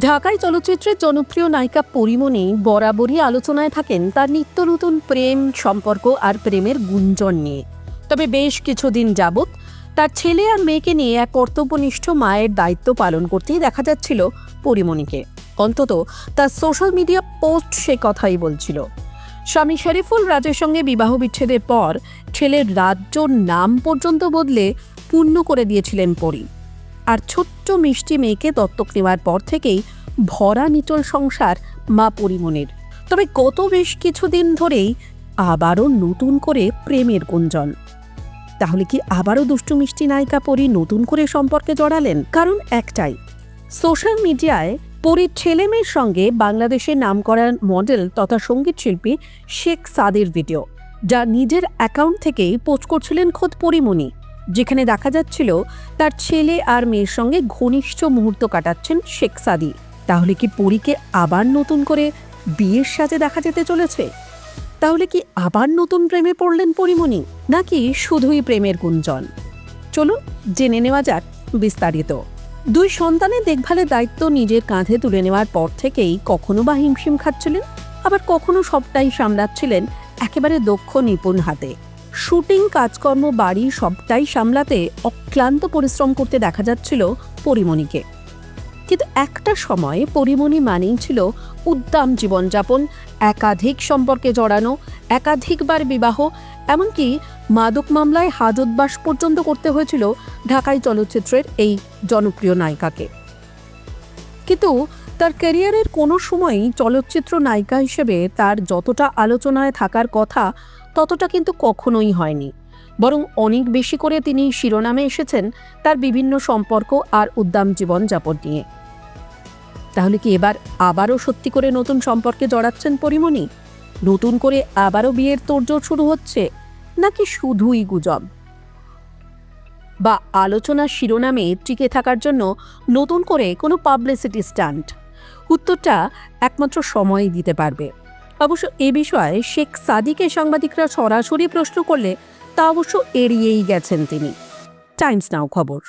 ঢাকাই চলচ্চিত্রের জনপ্রিয় নায়িকা পরীমণি বরাবরই আলোচনায় থাকেন তার নিত্য নতুন প্রেম সম্পর্ক আর প্রেমের গুঞ্জন নিয়ে। তবে বেশ কিছুদিন যাবৎ তার ছেলে আর মেয়েকে নিয়ে এক কর্তব্যনিষ্ঠ মায়ের দায়িত্ব পালন করতেই দেখা যাচ্ছিল পরীমণিকে। অন্তত তার সোশ্যাল মিডিয়া পোস্ট সে কথাই বলছিল। স্বামী শরীফুল রাজের সঙ্গে বিবাহ বিচ্ছেদের পর ছেলের রাজ্যর নাম পর্যন্ত বদলে পূর্ণ করে দিয়েছিলেন পরী। আর ছোট্ট মিষ্টি মেয়েকে দত্তক নেওয়ার পর থেকেই ভরা নিচল সংসার মা পরীমণির। তবে গত বেশ কিছুদিন ধরেই আবারও নতুন করে প্রেমের গুঞ্জন। তাহলে কি আবারও দুষ্টু মিষ্টি নায়িকা পরী নতুন করে সম্পর্কে জড়ালেন? কারণ একটাই, সোশ্যাল মিডিয়ায় পরীর ছেলে মেয়ের সঙ্গে বাংলাদেশের নামকরা মডেল তথা সঙ্গীত শিল্পী শেখ সাদির ভিডিও, যা নিজের অ্যাকাউন্ট থেকেই পোস্ট করছিলেন খোদ পরীমণি, যেখানে দেখা যাচ্ছিল তার ছেলে আর মেয়ের সঙ্গে ঘনিষ্ঠ মুহূর্ত কাটাচ্ছেন শেখ সাদি। তাহলে কি পরীকে আবার নতুন করে বিয়ের সাজে দেখা যেতে চলেছে? তাহলে কি আবার নতুন প্রেমে পড়লেন পরীমণি, নাকি শুধুই প্রেমের গুঞ্জন? চলুন জেনে নেওয়া যাক বিস্তারিত। দুই সন্তানের দেখভালের দায়িত্ব নিজের কাঁধে তুলে নেওয়ার পর থেকেই কখনো বা হিমশিম খাচ্ছিলেন, আবার কখনো সবটাই সামলাচ্ছিলেন একেবারে দক্ষ নিপুণ হাতে। শুটিং, কাজকর্ম, বাড়ি সবটাই সামলাতে অক্লান্ত পরিশ্রম করতে দেখা যাচ্ছিল পরীমণিকে। কিন্তু একটা সময় পরীমণি মানেই ছিল উদ্দাম জীবনযাপন, একাধিক সম্পর্কে জড়ানো, একাধিকবার বিবাহ, এমনকি মাদক মামলায় হাজতবাস পর্যন্ত করতে হয়েছিল ঢাকাই চলচ্চিত্রের এই জনপ্রিয় নায়িকাকে। কিন্তু তার ক্যারিয়ারের কোনো সময়ই চলচ্চিত্র নায়িকা হিসেবে তার যতটা আলোচনায় থাকার কথা ততটা কিন্তু কখনোই হয়নি। বরং অনেক বেশি করে তিনি শিরোনামে এসেছেন তার বিভিন্ন সম্পর্ক আর উদ্দাম জীবনযাপন নিয়ে। তাহলে কি এবার আবারও সত্যি করে নতুন সম্পর্কে জড়াচ্ছেন পরীমণি? নতুন করে আবারও বিয়ের তোড়জোড় শুরু হচ্ছে, নাকি শুধুই গুজব? বা আলোচনার শিরোনামে টিকে থাকার জন্য নতুন করে কোনো পাবলিসিটি স্টান্ট? উত্তরটা একমাত্র সময়ই দিতে পারবে। অবশ্য এ বিষয়ে শেখ সাদিকে সাংবাদিকরা সরাসরি প্রশ্ন করলে তা অবশ্য এড়িয়েই গেছেন তিনি। টাইমস নাও খবর।